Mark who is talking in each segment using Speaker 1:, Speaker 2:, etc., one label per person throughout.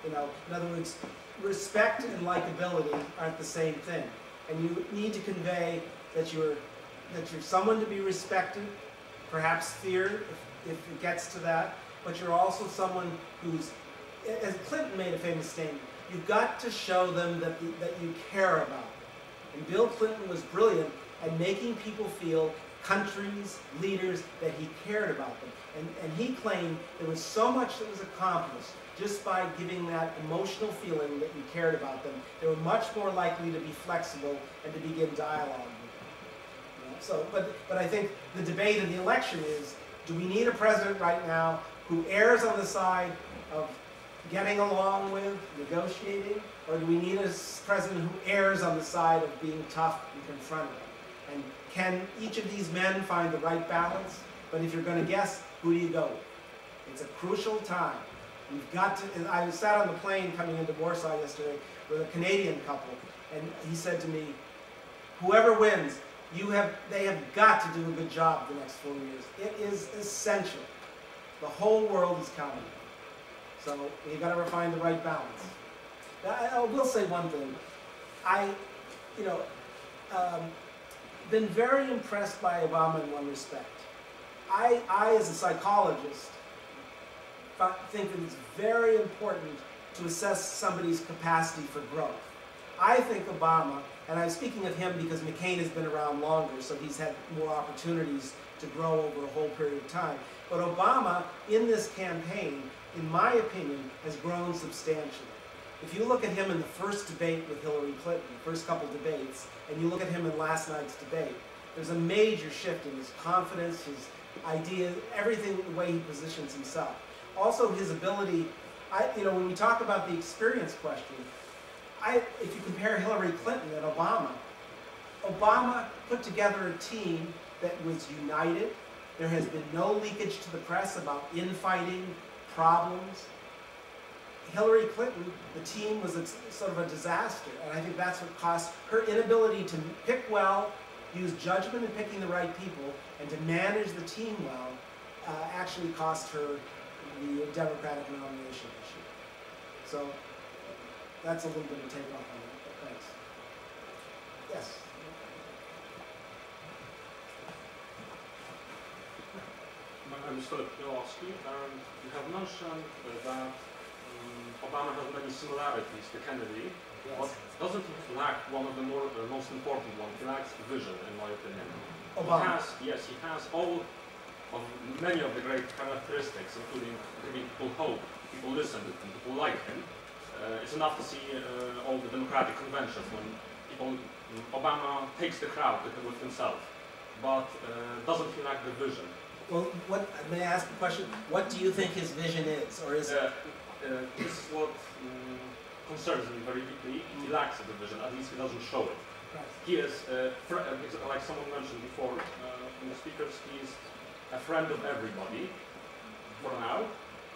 Speaker 1: You know, in other words, respect and likability aren't the same thing. And you need to convey that you're someone to be respected, perhaps feared if it gets to that, but you're also someone who's, as Clinton made a famous statement, you've got to show them that you care about them. And Bill Clinton was brilliant at making people feel, countries, leaders, that he cared about them. And he claimed there was so much that was accomplished just by giving that emotional feeling that you cared about them. They were much more likely to be flexible and to begin dialogue with them. You know, so, but I think the debate in the election is, do we need a president right now who errs on the side of getting along with, negotiating, or do we need a president who errs on the side of being tough and confronting? And can each of these men find the right balance? But if you're going to guess, who do you go with? It's a crucial time. We've got to, I sat on the plane coming into Warsaw yesterday with a Canadian couple, and he said to me, whoever wins, they have got to do a good job the next 4 years. It is essential. The whole world is counting on it. So you've got to find the right balance. Now, I will say one thing. Been very impressed by Obama in one respect. I as a psychologist, think that it's very important to assess somebody's capacity for growth. I think Obama, and I'm speaking of him because McCain has been around longer, so he's had more opportunities to grow over a whole period of time. But Obama, in this campaign, in my opinion, has grown substantially. If you look at him in the first debate with Hillary Clinton, the first couple debates, and you look at him in last night's debate, there's a major shift in his confidence, his ideas, everything, the way he positions himself. Also his ability, when we talk about the experience question, if you compare Hillary Clinton and Obama put together a team that was united. There has been no leakage to the press about infighting, problems. Hillary Clinton, the team was sort of a disaster, and I think that's what cost her inability to pick well, use judgment in picking the right people, and to manage the team well, actually cost her the Democratic nomination issue. So that's a little bit of a takeoff on that, but thanks. Yes?
Speaker 2: I'm Philip Pilowski, and you have mentioned that Obama has many similarities to Kennedy, yes. But doesn't he lack one of the most important ones? He lacks vision, in my opinion.
Speaker 1: Obama.
Speaker 2: He has all of many of the great characteristics, including giving people hope, people listen to him, people like him. It's enough to see all the Democratic conventions when Obama takes the crowd with himself, but doesn't he lack the vision?
Speaker 1: Well, may I ask a question? What do you think his vision is, or is it?
Speaker 2: This is what concerns me very deeply. He lacks the vision, at least he doesn't show it.
Speaker 1: Right.
Speaker 2: He is, like someone mentioned before in the speakers, he's a friend of everybody for now.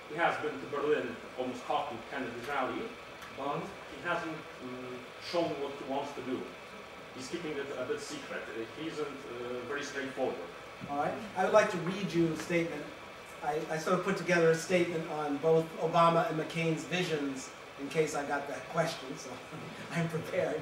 Speaker 2: He has been to Berlin, almost copied Kennedy's rally, but he hasn't shown what he wants to do. He's keeping it a bit secret. He isn't very straightforward.
Speaker 1: All right. I would like to read you a statement. I sort of put together a statement on both Obama and McCain's visions in case I got that question, so I'm prepared.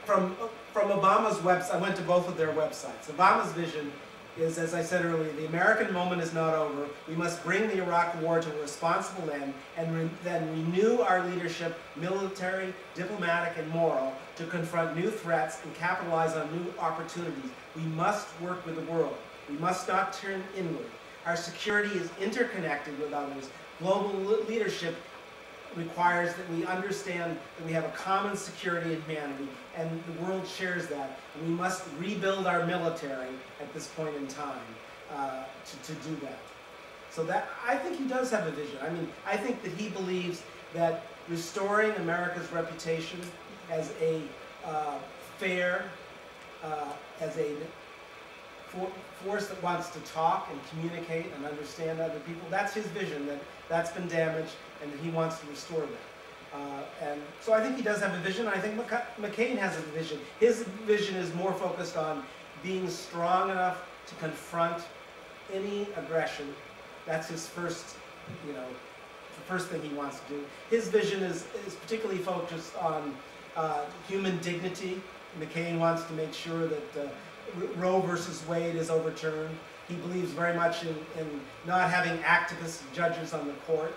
Speaker 1: From Obama's website, I went to both of their websites. Obama's vision is, as I said earlier, the American moment is not over. We must bring the Iraq War to a responsible end and then renew our leadership, military, diplomatic, and moral, to confront new threats and capitalize on new opportunities. We must work with the world. We must not turn inward. Our security is interconnected with others. Global leadership requires that we understand that we have a common security in humanity, and the world shares that. And we must rebuild our military at this point in time to do that. So that, I think he does have a vision. I mean, I think that he believes that restoring America's reputation as a fair, as a force that wants to talk and communicate and understand other people, that's his vision, that's been damaged, and that he wants to restore that. And so I think he does have a vision. I think McCain has a vision. His vision is more focused on being strong enough to confront any aggression. That's his first, the first thing he wants to do. His vision is particularly focused on human dignity. McCain wants to make sure that Roe versus Wade is overturned. He believes very much in not having activist judges on the court.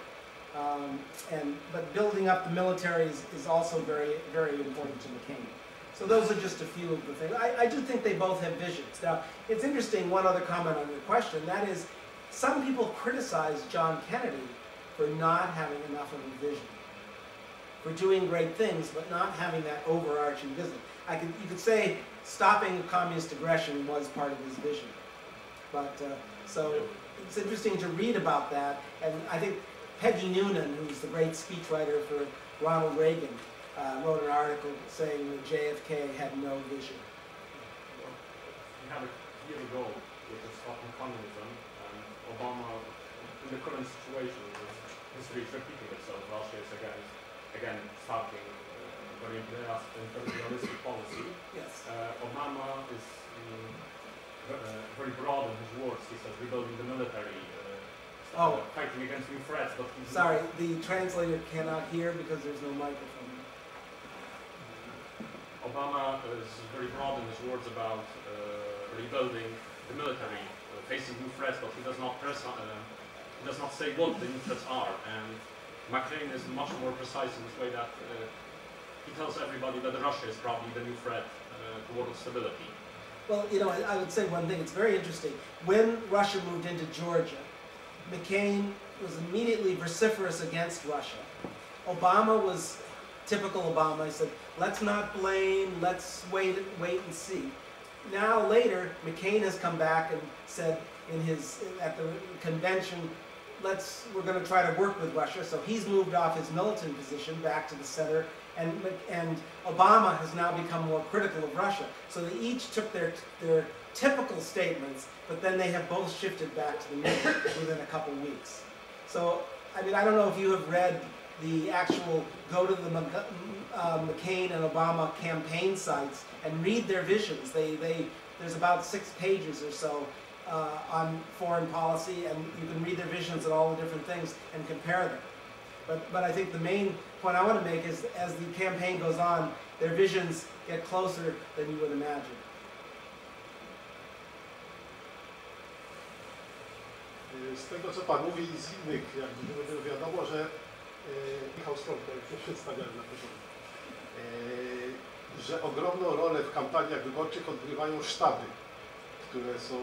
Speaker 1: But building up the military is also very, very important to McCain. So those are just a few of the things. I do think they both have visions. Now, it's interesting, one other comment on your question, that is, some people criticize John Kennedy for not having enough of a vision, for doing great things, but not having that overarching vision. You could say stopping communist aggression was part of his vision. But, so it's interesting to read about that, and I think Peggy Noonan, who's the great speechwriter for Ronald Reagan, wrote an article saying that JFK had no vision.
Speaker 2: We have a clear goal, which is stopping communism, and Obama, in the current situation, history is repeating itself. Russia is again starting very imperialistic policy.
Speaker 1: Yes.
Speaker 2: Obama is very broad in his words. He says rebuilding the military, fighting against new threats. But
Speaker 1: sorry, the translator cannot hear because there's no microphone.
Speaker 2: Obama is very broad in his words about rebuilding the military, facing new threats, but he does not say what the new threats are. And McCain is much more precise in this way that he tells everybody that Russia is probably the new threat to world stability.
Speaker 1: Well, you know, I would say one thing. It's very interesting. When Russia moved into Georgia, McCain was immediately vociferous against Russia. Obama was typical Obama. He said, let's not blame, let's wait and see. Now later, McCain has come back and said at the convention, we're going to try to work with Russia. So he's moved off his militant position back to the center, and Obama has now become more critical of Russia. So they each took their typical statements, but then they have both shifted back to the middle within a couple weeks. So, I mean, I don't know if you have read the actual, go to the McCain and Obama campaign sites and read their visions. There's about 6 pages or so on foreign policy, and you can read their visions and all the different things and compare them. But I think the main point I want to make is, as the campaign goes on, their visions get closer than you would imagine.
Speaker 3: Z tego, co Pan mówi i z innych, jakby wiadomo, że Michał Stronka, jak się przedstawiałem na początku, że ogromną rolę w kampaniach wyborczych odgrywają sztaby, które są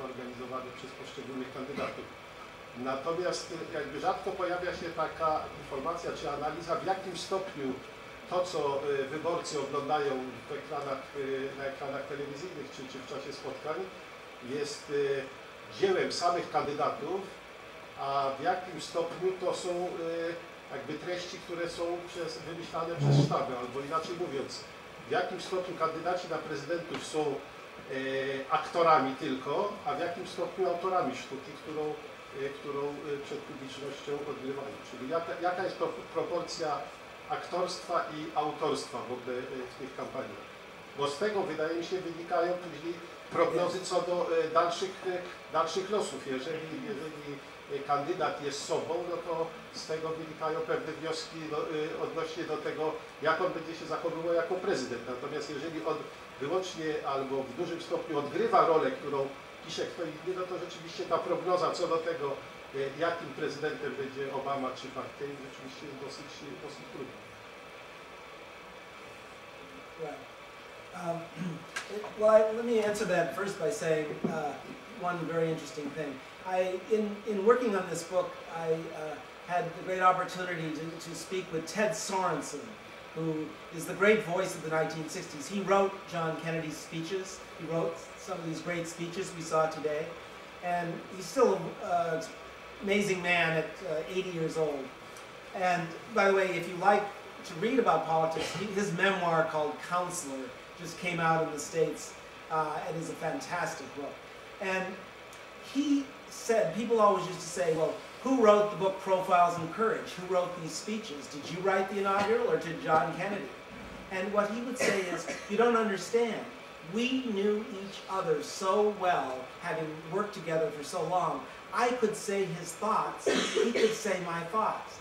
Speaker 3: organizowane przez poszczególnych kandydatów. Natomiast jakby rzadko pojawia się taka informacja czy analiza, w jakim stopniu to, co wyborcy oglądają na ekranach telewizyjnych czy w czasie spotkań, jest dziełem samych kandydatów, a w jakim stopniu to są jakby treści, które są wymyślane przez sztaby, albo inaczej mówiąc, w jakim stopniu kandydaci na prezydentów są aktorami tylko, a w jakim stopniu autorami sztuki, którą przed publicznością odgrywają. Czyli jaka jest proporcja aktorstwa i autorstwa w ogóle w tych kampaniach. Bo z tego, wydaje mi się, wynikają później prognozy co do dalszych losów. Jeżeli kandydat jest sobą, no to z tego wynikają pewne wnioski odnośnie do tego, jak on będzie się zachowywał jako prezydent. Natomiast jeżeli on wyłącznie albo w dużym stopniu odgrywa rolę, którą pisze kto inny, no to rzeczywiście ta prognoza co do tego, jakim prezydentem będzie Obama czy McCain, rzeczywiście jest dosyć trudna.
Speaker 1: Right. Well, let me answer that first by saying one very interesting thing. In working on this book, I had the great opportunity to speak with Ted Sorensen, who is the great voice of the 1960s. He wrote John Kennedy's speeches. He wrote some of these great speeches we saw today. And he's still an amazing man at 80 years old. And by the way, if you like to read about politics, his memoir called Counselor just came out in the States. It is a fantastic book. And he said, people always used to say, well, who wrote the book Profiles in Courage? Who wrote these speeches? Did you write the inaugural or did John Kennedy? And what he would say is, you don't understand. We knew each other so well, having worked together for so long. I could say his thoughts, he could say my thoughts.